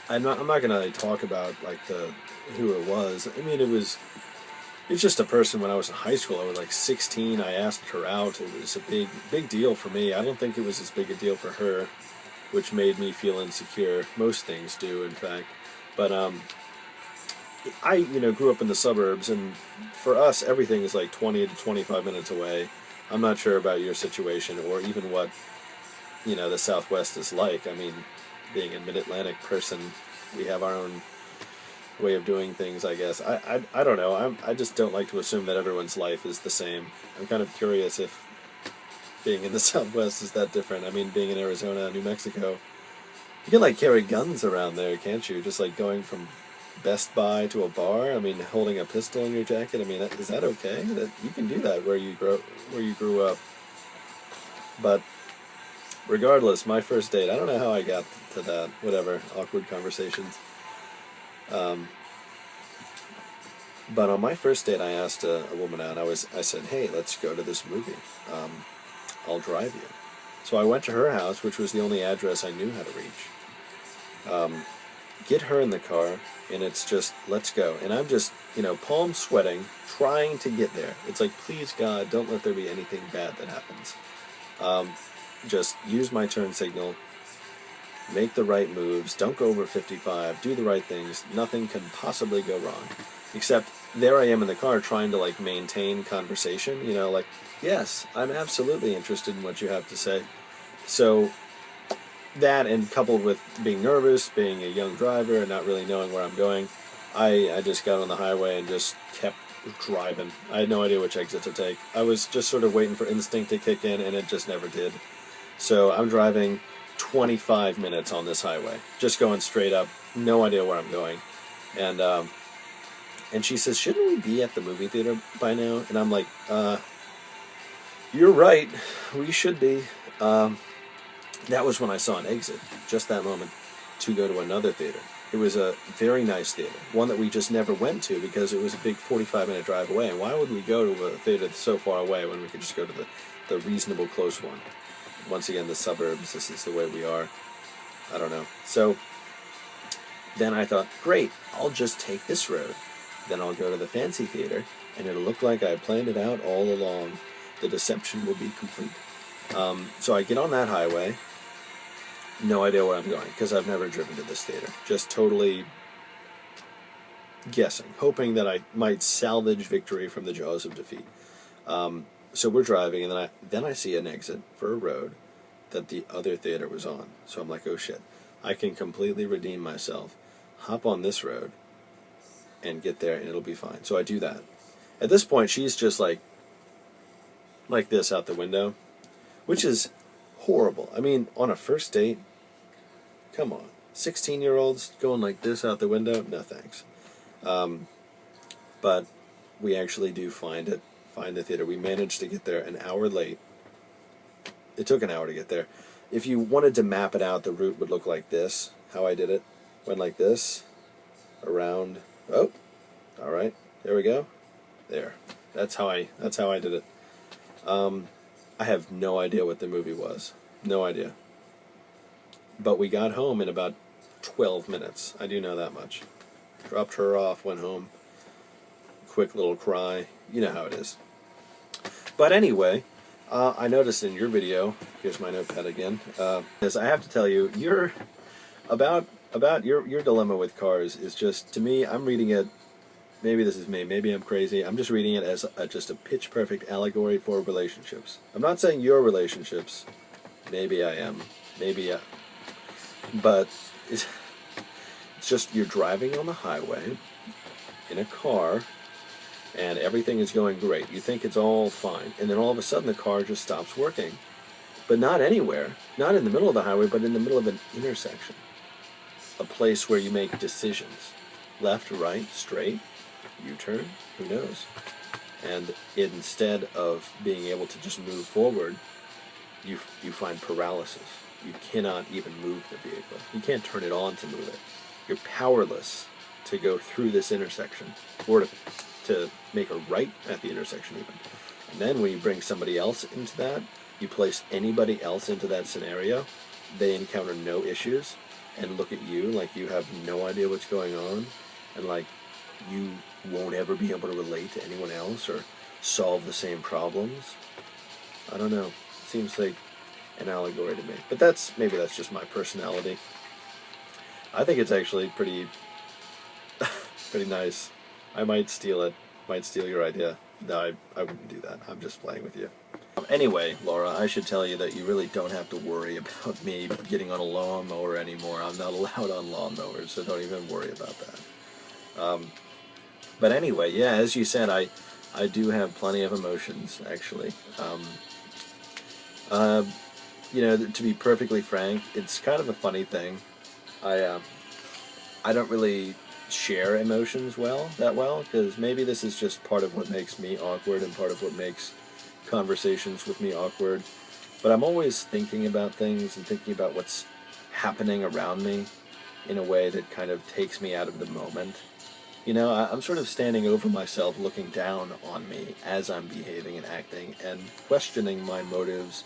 I'm not gonna talk about like the who it was. I mean, it's just a person. When I was in high school, I was like 16. I asked her out. It was a big deal for me. I don't think it was as big a deal for her, which made me feel insecure. Most things do, in fact. But I grew up in the suburbs, and for us, everything is like 20 to 25 minutes away. I'm not sure about your situation or even what the Southwest is like. I mean, being a Mid-Atlantic person, we have our own way of doing things, I guess. I don't know. I just don't like to assume that everyone's life is the same. I'm kind of curious if being in the Southwest is that different. I mean, being in Arizona, New Mexico, you can like carry guns around there, can't you? Just like going from Best Buy to a bar. I mean, holding a pistol in your jacket. I mean, is that okay? That you can do that where you grew up. But regardless, my first date. I don't know how I got to that. Whatever, awkward conversations. Um, but on my first date, I asked a woman out. I said, "Hey, let's go to this movie. Um, I'll drive you." So I went to her house, which was the only address I knew how to reach. Um, get her in the car, and it's just, let's go. And I'm just, palm sweating, trying to get there. It's like, please God, don't let there be anything bad that happens. Um, just use my turn signal, make the right moves, don't go over 55, do the right things. Nothing can possibly go wrong. Except there I am in the car trying to like maintain conversation, like, yes, I'm absolutely interested in what you have to say. So that, and coupled with being nervous, being a young driver, and not really knowing where I'm going, I just got on the highway and just kept driving. I had no idea which exit to take. I was just sort of waiting for instinct to kick in, and it just never did. So I'm driving 25 minutes on this highway, just going straight up, no idea where I'm going. And and she says, "Shouldn't we be at the movie theater by now?" And I'm like, "You're right, we should be." That was when I saw an exit, just that moment, to go to another theater. It was a very nice theater, one that we just never went to because it was a big 45-minute drive away. And why would we go to a theater that's so far away when we could just go to the reasonable close one? Once again, the suburbs, this is the way we are. I don't know. So then I thought, great, I'll just take this road. Then I'll go to the fancy theater, and it'll look like I planned it out all along. The deception will be complete. So I get on that highway. No idea where I'm going because I've never driven to this theater. Just totally guessing, hoping that I might salvage victory from the jaws of defeat. So we're driving, and then I see an exit for a road that the other theater was on. So I'm like, oh shit, I can completely redeem myself, hop on this road, and get there, and it'll be fine. So I do that. At this point, she's just like this out the window, which is horrible. I mean, on a first date, come on. 16-year-olds going like this out the window? No thanks. But we actually do find the theater. We managed to get there an hour late. It took an hour to get there. If you wanted to map it out, the route would look like this, how I did it. Went like this, around, oh, all right, there we go. There. That's how I did it. I have no idea what the movie was. No idea. But we got home in about 12 minutes. I do know that much. Dropped her off, went home. Quick little cry. You know how it is. But anyway, I noticed in your video, here's my notepad again, is I have to tell you, about your dilemma with cars is just, to me, I'm reading it. Maybe this is me. Maybe I'm crazy. I'm just reading it as just a pitch-perfect allegory for relationships. I'm not saying your relationships. Maybe I am. Maybe but it's just you're driving on the highway in a car, and everything is going great. You think it's all fine. And then all of a sudden the car just stops working. But not anywhere. Not in the middle of the highway, but in the middle of an intersection. A place where you make decisions. Left, right, straight. U-turn, who knows? And instead of being able to just move forward, you find paralysis. You cannot even move the vehicle. You can't turn it on to move it. You're powerless to go through this intersection, or to make a right at the intersection even. And then when you bring somebody else into that, you place anybody else into that scenario, they encounter no issues. and look at you like you have no idea what's going on, and like you won't ever be able to relate to anyone else or solve the same problems. I don't know. Seems like an allegory to me. But maybe that's just my personality. I think it's actually pretty pretty nice. I might steal it. Might steal your idea. No, I wouldn't do that. I'm just playing with you. Anyway, Laura, I should tell you that you really don't have to worry about me getting on a lawnmower anymore. I'm not allowed on lawnmowers, so don't even worry about that. But anyway, yeah, as you said, I do have plenty of emotions, actually. To be perfectly frank, it's kind of a funny thing. I don't really share emotions that well, because maybe this is just part of what makes me awkward and part of what makes conversations with me awkward. But I'm always thinking about things and thinking about what's happening around me in a way that kind of takes me out of the moment. I'm sort of standing over myself, looking down on me as I'm behaving and acting, and questioning my motives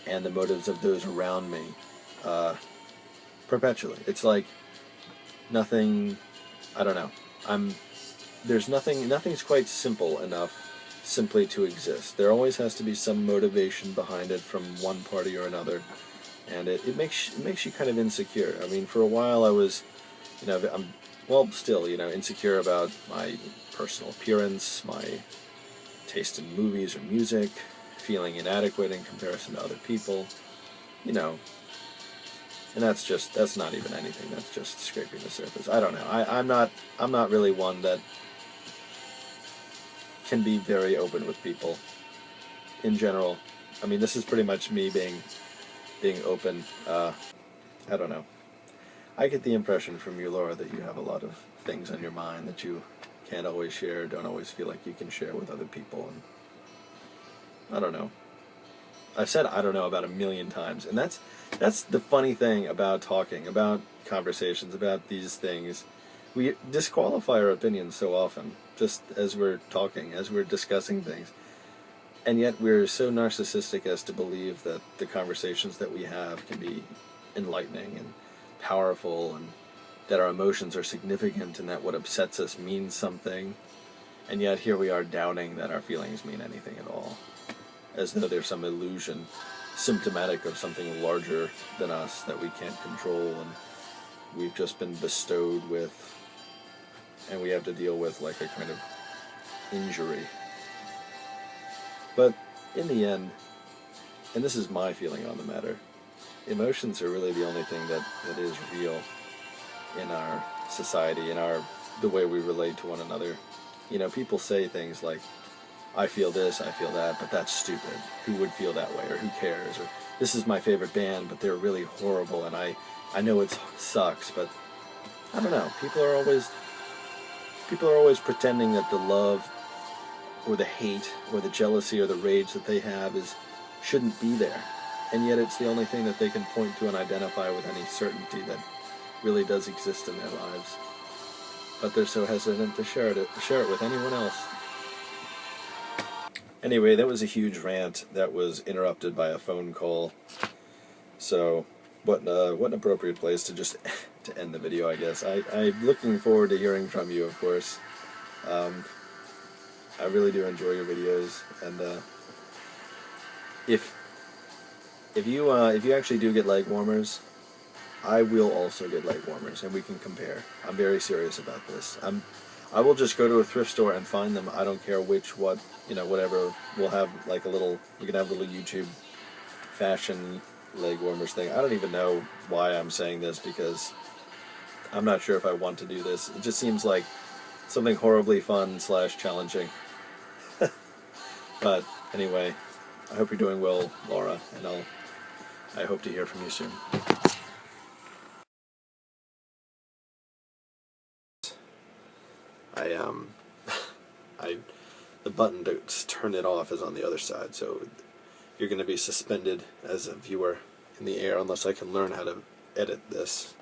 and the motives of those around me perpetually. It's like nothing, I don't know, nothing's quite simple enough simply to exist. There always has to be some motivation behind it from one party or another, and it makes you kind of insecure. I mean, for a while I was, still, insecure about my personal appearance, my taste in movies or music, feeling inadequate in comparison to other people, and that's not even anything. That's just scraping the surface. I don't know. I'm not really one that can be very open with people in general. I mean, this is pretty much me being open. I don't know. I get the impression from you, Laura, that you have a lot of things on your mind that you can't always share, don't always feel like you can share with other people, and I don't know. I've said I don't know about 1,000,000 times, and that's the funny thing about talking, about conversations, about these things. We disqualify our opinions so often, just as we're talking, as we're discussing things. And yet we're so narcissistic as to believe that the conversations that we have can be enlightening and powerful, and that our emotions are significant, and that what upsets us means something. And yet here we are doubting that our feelings mean anything at all, as though there's some illusion symptomatic of something larger than us that we can't control, and we've just been bestowed with, and we have to deal with like a kind of injury. But in the end, and this is my feeling on the matter, emotions are really the only thing that is real in our society, in the way we relate to one another. People say things like, I feel this, I feel that, but that's stupid. Who would feel that way, or who cares? Or this is my favorite band, but they're really horrible, and I know it sucks, but I don't know. People are always pretending that the love or the hate or the jealousy or the rage that they have shouldn't be there. And yet it's the only thing that they can point to and identify with any certainty that really does exist in their lives. But they're so hesitant to share it with anyone else. Anyway, that was a huge rant that was interrupted by a phone call. So, what an appropriate place to just to end the video, I guess. I'm looking forward to hearing from you, of course. I really do enjoy your videos, and if you actually do get leg warmers, I will also get leg warmers, and we can compare. I'm very serious about this. I will just go to a thrift store and find them. I don't care whatever. We'll have like we can have a little YouTube fashion leg warmers thing. I don't even know why I'm saying this, because I'm not sure if I want to do this. It just seems like something horribly fun / challenging. But anyway, I hope you're doing well, Laura, and I hope to hear from you soon. The button to turn it off is on the other side, so you're going to be suspended as a viewer in the air unless I can learn how to edit this.